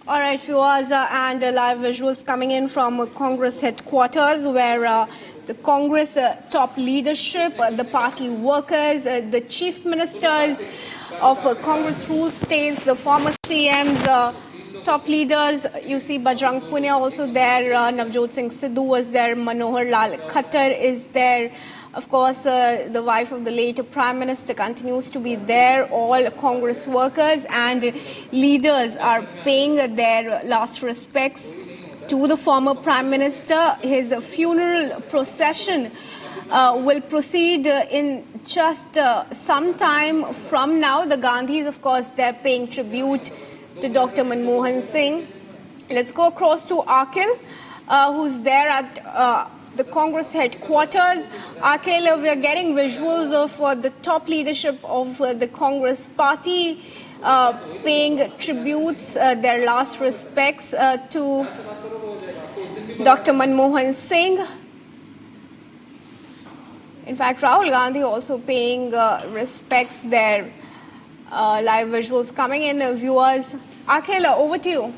All right, viewers, and live visuals coming in from Congress headquarters, where the Congress top leadership, the party workers, the chief ministers of Congress rule states, the former CMs, top leaders. You see Bajrang Punia also there, Navjot Singh Sidhu was there, Manohar Lal Khattar is there. Of course, the wife of the late Prime Minister continues to be there. All Congress workers and leaders are paying their last respects to the former Prime Minister. His funeral procession will proceed in just some time from now. The Gandhis, of course, they're paying tribute to Dr. Manmohan Singh. Let's go across to Akhil, who's there at the Congress headquarters. Akhil, we are getting visuals of the top leadership of the Congress party paying tributes, their last respects to Dr. Manmohan Singh. In fact, Rahul Gandhi also paying respects there. Live visuals coming in, viewers. Akhil, over to you.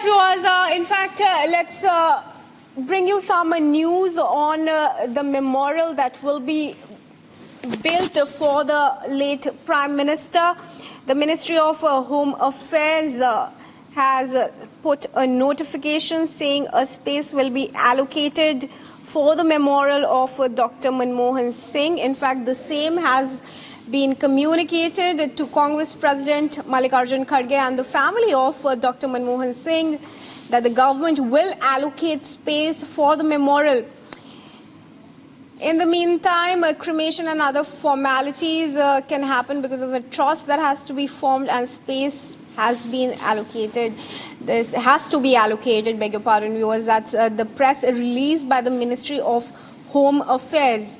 Viewers, in fact, let's bring you some news on the memorial that will be built for the late Prime Minister. The Ministry of Home Affairs has put a notification saying a space will be allocated for the memorial of Dr. Manmohan Singh. In fact, the same has been communicated to Congress President Mallikarjun Kharge and the family of Dr. Manmohan Singh that the government will allocate space for the memorial. In the meantime, cremation and other formalities can happen because of a trust that has to be formed and space has been allocated. This has to be allocated, beg your pardon, viewers. That's the press release by the Ministry of Home Affairs.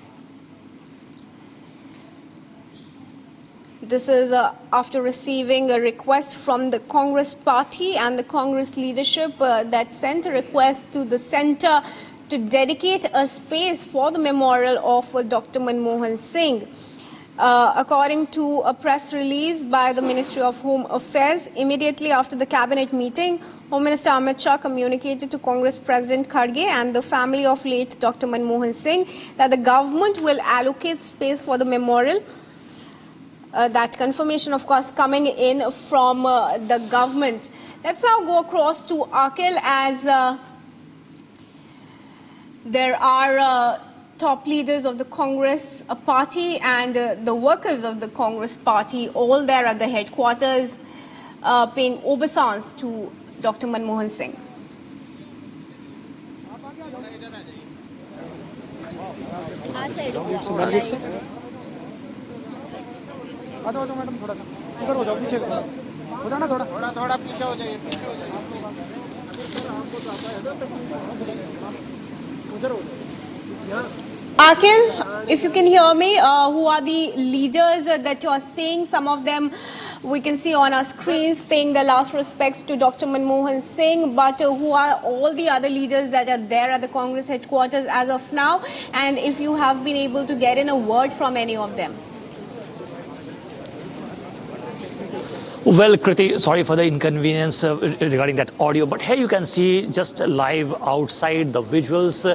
This is after receiving a request from the Congress party and the Congress leadership that sent a request to the centre to dedicate a space for the memorial of Dr. Manmohan Singh. According to a press release by the Ministry of Home Affairs, immediately after the cabinet meeting, Home Minister Amit Shah communicated to Congress President Kharge and the family of late Dr. Manmohan Singh that the government will allocate space for the memorial. That confirmation, of course, coming in from the government. Let's now go across to Akhil, as there are top leaders of the Congress party and the workers of the Congress party all there at the headquarters paying obeisance to Dr. Manmohan Singh. Madam थोड़ा सा उधर हो जाओ पीछे हो जाना थोड़ा पीछे हो जाइए उधर हो जाओ Akhil, if you can hear me, who are the leaders that you are seeing? Some of them we can see on our screens paying their last respects to Dr. Manmohan Singh, but who are all the other leaders that are there at the Congress headquarters as of now? And if you have been able to get in a word from any of them? Well, Kriti, sorry for the inconvenience regarding that audio, but here you can see just live outside the visuals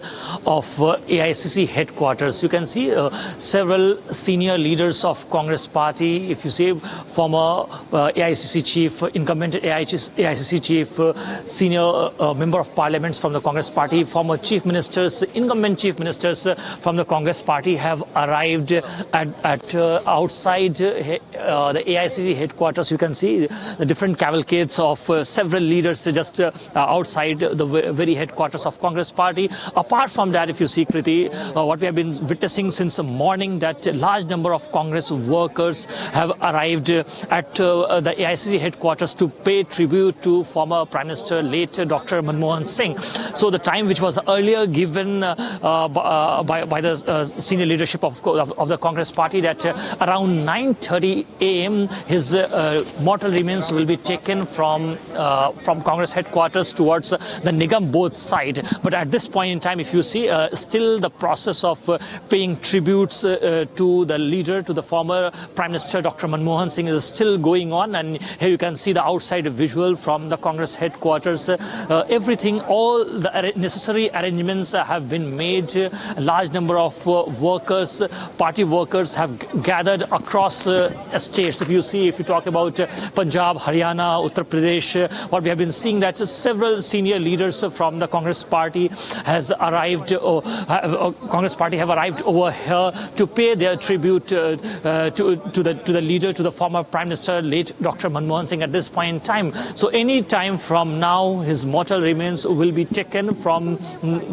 of AICC headquarters. You can see several senior leaders of Congress party. If you see former AICC chief, incumbent AICC chief, senior member of parliaments from the Congress party, former chief ministers, incumbent chief ministers from the Congress party have arrived at outside the AICC headquarters. You can see the different cavalcades of several leaders just outside the very headquarters of Congress party. Apart from that, if you see, Kriti, what we have been witnessing since the morning, that a large number of Congress workers have arrived at the AICC headquarters to pay tribute to former Prime Minister late Dr. Manmohan Singh. So the time which was earlier given by the senior leadership of the Congress party, that around 9:30 a.m. his mortal remains will be taken from Congress headquarters towards the Nigambodh side. But at this point in time, if you see, still the process of paying tributes to the leader, to the former Prime Minister Dr. Manmohan Singh, is still going on. And here you can see the outside visual from the Congress headquarters. Everything, all the necessary arrangements have been made. A large number of workers, party workers, have gathered across states. If you talk about Punjab, Haryana, Uttar Pradesh, what we have been seeing that several senior leaders from the Congress party have arrived over here to pay their tribute to the leader, to the former Prime Minister, late Dr. Manmohan Singh, at this point in time. So any time from now, his mortal remains will be taken from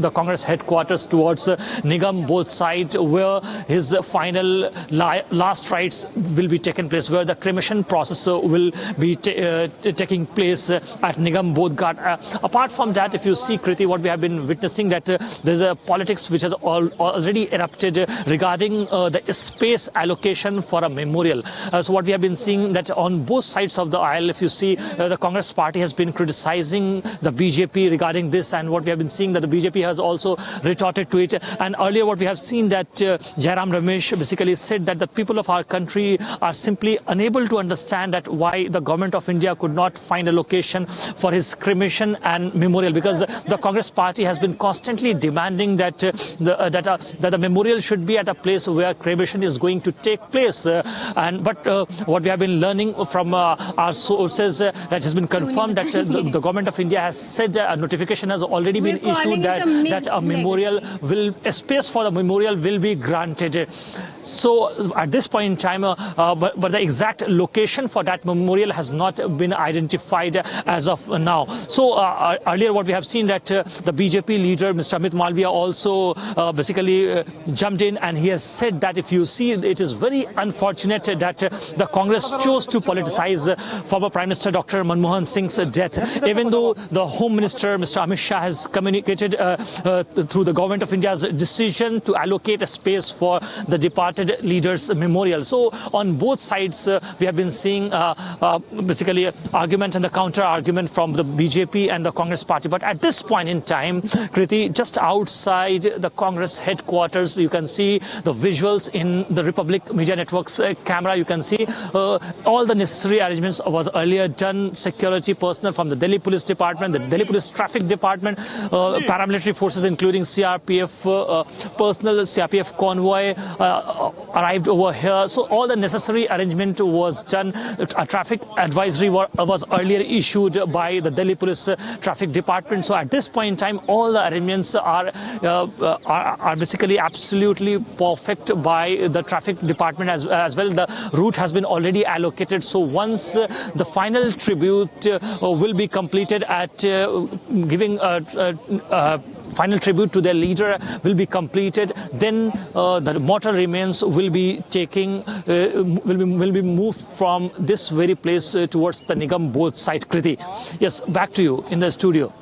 the Congress headquarters towards Nigambodh side, where his final last rites will be taken place, where the cremation process will be taking place at Nigambodh Ghat. Apart from that, if you see, Kriti, what we have been witnessing, that there's a politics which has already erupted regarding the space allocation for a memorial. So what we have been seeing, that on both sides of the aisle, if you see, the Congress party has been criticizing the BJP regarding this, and what we have been seeing, that the BJP has also retorted to it. And earlier what we have seen, that Jairam Ramesh basically said that the people of our country are simply unable to understand that why the government of India could not find a location for his cremation and memorial, because the Congress party has been constantly demanding that the memorial should be at a place where cremation is going to take place. But what we have been learning from our sources, that has been confirmed, that the government of India has said a notification has already been issued that a memorial a space for the memorial will be granted. So at this point in time, but the exact location for that memorial has not been identified as of now. So earlier what we have seen, that the BJP leader, Mr. Amit Malviya, also basically jumped in, and he has said that, if you see, it is very unfortunate that the Congress chose to politicize former Prime Minister Dr. Manmohan Singh's death, even though the Home Minister, Mr. Amit Shah, has communicated through the government of India's decision to allocate a space for the departed leader's memorial. So on both sides, we have been seeing basically argument and the counter argument from the BJP and the Congress party. But at this point in time, Kriti, just outside the Congress headquarters, you can see the visuals in the Republic Media Network's camera. You can see all the necessary arrangements was earlier done. Security personnel from the Delhi Police Department, the Delhi Police Traffic Department, paramilitary forces including CRPF personnel, CRPF convoy arrived over here. So all the necessary arrangement was done. A traffic advisory was earlier issued by the Delhi Police Traffic Department. So at this point in time, all the arrangements are basically absolutely perfect by the traffic department as well. The route has been already allocated. So once the final tribute will be completed at giving final tribute to their leader will be completed, then the mortal remains will be will be moved from this very place towards the Nigambodh site. Kriti, yes, back to you in the studio.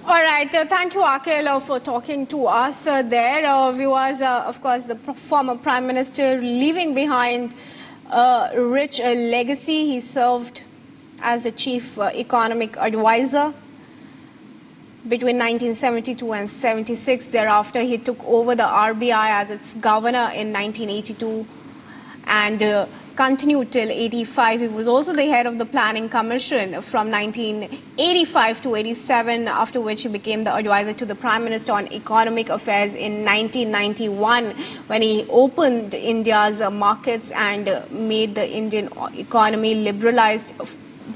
All right. Thank you, Akhil, for talking to us there. Viewers, of course, the former Prime Minister leaving behind a rich legacy. He served as the Chief Economic Advisor between 1972 and 76. Thereafter, he took over the RBI as its governor in 1982 and continued till 85. He was also the head of the Planning Commission from 1985 to 87, after which he became the advisor to the Prime Minister on Economic Affairs in 1991, when he opened India's markets and made the Indian economy liberalized,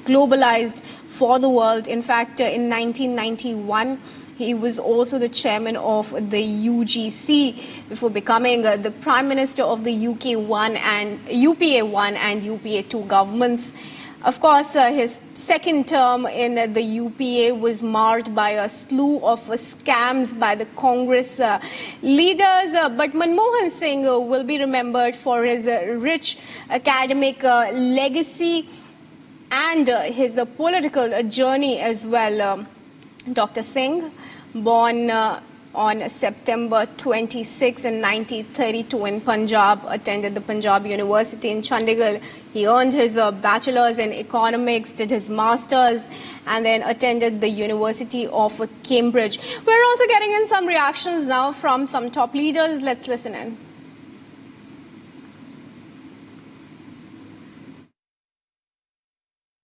globalized for the world. In fact, in 1991, he was also the chairman of the UGC before becoming the Prime Minister of the UPA 1 and UPA 2 governments. Of course, his second term in the UPA was marked by a slew of scams by the Congress leaders. But Manmohan Singh will be remembered for his rich academic legacy and his political journey as well. Dr. Singh, born on September 26 in 1932 in Punjab, attended the Punjab University in Chandigarh. He earned his bachelor's in economics, did his master's, and then attended the University of Cambridge. We're also getting in some reactions now from some top leaders. Let's listen in.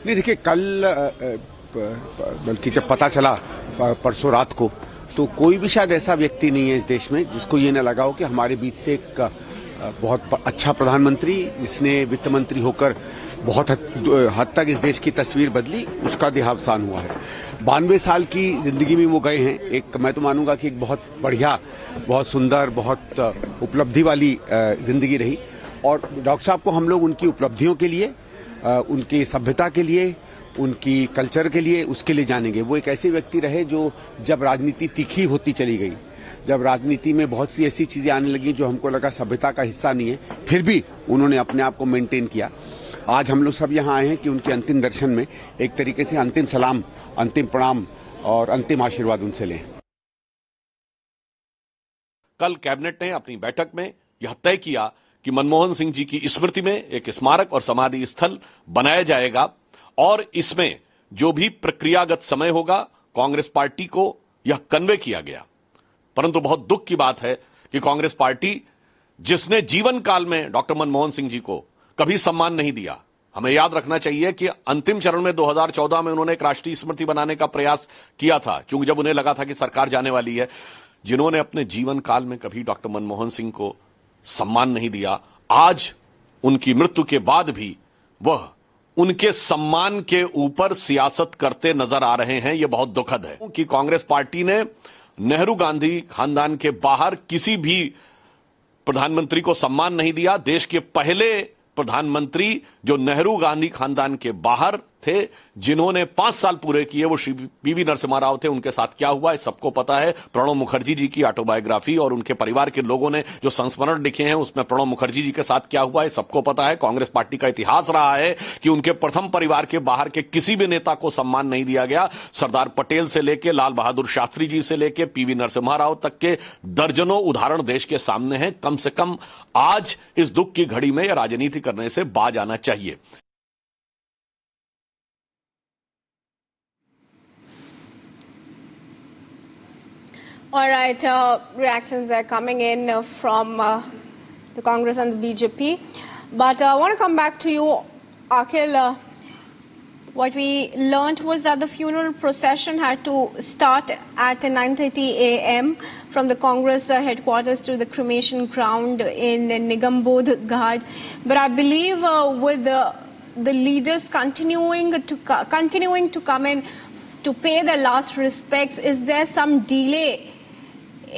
नहीं देखिए, कल बल्कि जब पता चला परसों रात को, तो कोई भी शायद ऐसा व्यक्ति नहीं है इस देश में जिसको ये न लगा हो कि हमारे बीच से एक बहुत अच्छा प्रधानमंत्री, जिसने वित्त मंत्री होकर बहुत हद तक इस देश की तस्वीर बदली, उसका देहावसान हुआ है। 92 साल की जिंदगी में वो गए हैं। एक मैं तो मानूंगा कि एक बहुत बढ़िया, बहुत सुंदर, बहुत उपलब्धि वाली जिंदगी रही। और डॉक्टर साहब को हम लोग उनकी उपलब्धियों के लिए, उनकी सभ्यता के लिए, उनकी कल्चर के लिए, उसके लिए जानेंगे। वो एक ऐसे व्यक्ति रहे जो जब राजनीति तीखी होती चली गई, जब राजनीति में बहुत सी ऐसी चीजें आने लगी जो हमको लगा सभ्यता का हिस्सा नहीं है, फिर भी उन्होंने अपने आप को मेंटेन किया। आज हम लोग सब यहाँ आए हैं कि उनके अंतिम दर्शन में एक तरीके से अंतिम सलाम, अंतिम प्रणाम और अंतिम आशीर्वाद उनसे लें। कल कैबिनेट ने अपनी बैठक में यह तय किया कि मनमोहन सिंह जी की स्मृति में एक स्मारक और समाधि स्थल बनाया जाएगा, और इसमें जो भी प्रक्रियागत समय होगा, कांग्रेस पार्टी को यह कन्वे किया गया। परंतु बहुत दुख की बात है कि कांग्रेस पार्टी, जिसने जीवन काल में डॉक्टर मनमोहन सिंह जी को कभी सम्मान नहीं दिया, हमें याद रखना चाहिए कि अंतिम चरण में 2014 में उन्होंने एक राष्ट्रीय स्मृति बनाने का प्रयास किया था, क्योंकि जब उन्हें लगा था कि सरकार जाने वाली है, जिन्होंने अपने जीवन काल में कभी डॉक्टर मनमोहन सिंह को सम्मान नहीं दिया, आज उनकी मृत्यु के बाद भी वह उनके सम्मान के ऊपर सियासत करते नजर आ रहे हैं। यह बहुत दुखद है कि कांग्रेस पार्टी ने नेहरू गांधी खानदान के बाहर किसी भी प्रधानमंत्री को सम्मान नहीं दिया। देश के पहले प्रधानमंत्री जो नेहरू गांधी खानदान के बाहर थे, जिन्होंने 5 साल पूरे किए, वो श्री पीवी नरसिम्हा राव थे। उनके साथ क्या हुआ है सबको पता है। प्रणब मुखर्जी जी की ऑटोबायोग्राफी और उनके परिवार के लोगों ने जो संस्मरण लिखे हैं, उसमें प्रणब मुखर्जी जी के साथ क्या हुआ है सबको पता है। कांग्रेस पार्टी का इतिहास रहा है कि उनके प्रथम परिवार के बाहर के किसी भी नेता को सम्मान नहीं दिया गया। सरदार पटेल से लेकर लाल बहादुर शास्त्री जी से लेकर पीवी नरसिम्हा राव तक के दर्जनों उदाहरण देश के सामने हैं। कम से कम आज इस दुख की घड़ी में राजनीति करने से बाज आना चाहिए। All right, reactions are coming in from the Congress and the BJP. But I want to come back to you, Akhil. What we learned was that the funeral procession had to start at 9:30 a.m. from the Congress headquarters to the cremation ground in Nigambodh Ghat. But I believe with the leaders continuing to come in to pay their last respects, is there some delay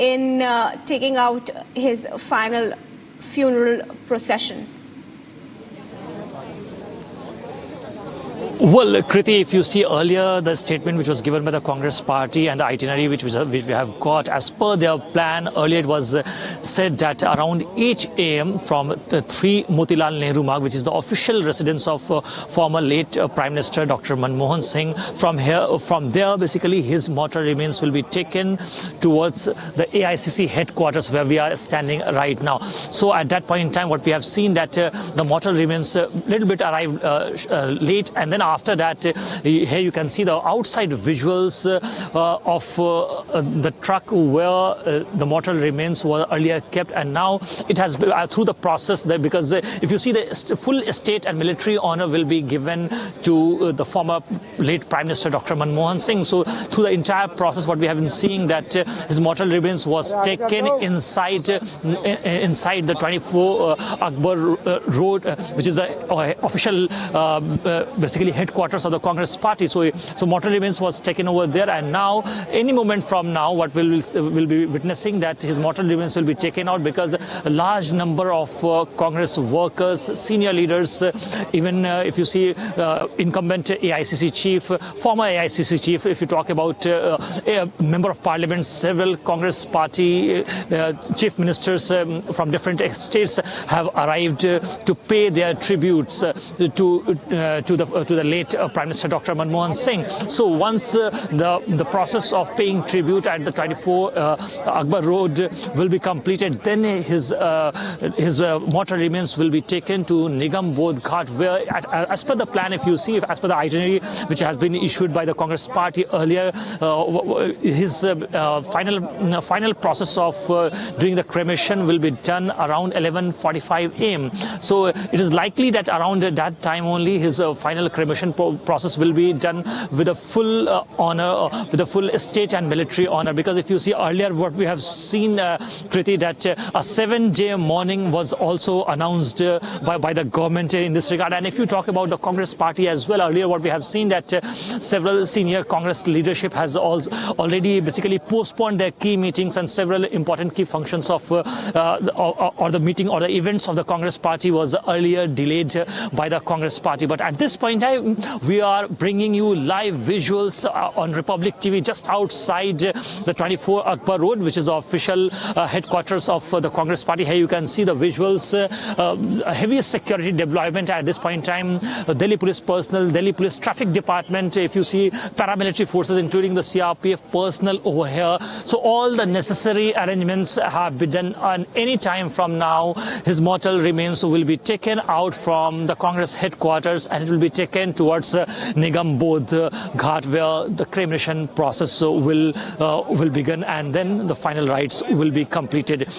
in taking out his final funeral procession? Well, Kriti, if you see earlier the statement which was given by the Congress party and the itinerary which we have got, as per their plan, earlier it was said that around 8 a.m. from the 3 Motilal Nehru Marg, which is the official residence of former late Prime Minister Dr. Manmohan Singh, from there basically his mortal remains will be taken towards the AICC headquarters where we are standing right now. So at that point in time, what we have seen that the mortal remains a little bit arrived late, and then after that, here you can see the outside visuals of the truck where the mortal remains were earlier kept, and now it has been through the process there, because if you see the full state and military honor will be given to the former late Prime Minister Dr. Manmohan Singh. So through the entire process, what we have been seeing that his mortal remains was taken inside the 24 Akbar Road, which is the official basically headquarters of the Congress party. So mortal remains was taken over there, and now any moment from now what we'll be witnessing that his mortal remains will be taken out, because a large number of Congress workers, senior leaders, even if you see incumbent AICC chief, former AICC chief, if you talk about a member of parliament, several Congress party chief ministers from different states have arrived to pay their tributes to the late Prime Minister Dr. Manmohan Singh. So once the process of paying tribute at the 24 Akbar Road will be completed, then his mortal remains will be taken to Nigambodh Ghat, where as per the plan, if you see, as per the itinerary which has been issued by the Congress party earlier, his final process of doing the cremation will be done around 11:45 a.m. So it is likely that around that time only his final cremation process will be done with a full honor, with a full state and military honor. Because if you see earlier what we have seen, Kriti, that a 7-day mourning was also announced by the government in this regard. And if you talk about the Congress party as well, earlier what we have seen that several senior Congress leadership has already basically postponed their key meetings, and several important key functions of or the meeting or the events of the Congress party was earlier delayed by the Congress party. But at this point in time, we are bringing you live visuals on Republic TV just outside the 24 Akbar Road, which is the official headquarters of the Congress party. Here you can see the visuals, heaviest security deployment at this point in time. Delhi police personnel, Delhi police traffic department, if you see paramilitary forces including the CRPF personnel over here. So all the necessary arrangements have been done. And any time from now, his mortal remains will be taken out from the Congress headquarters and it will be taken towards Nigambodh Ghat, where the cremation process will begin, and then the final rites will be completed.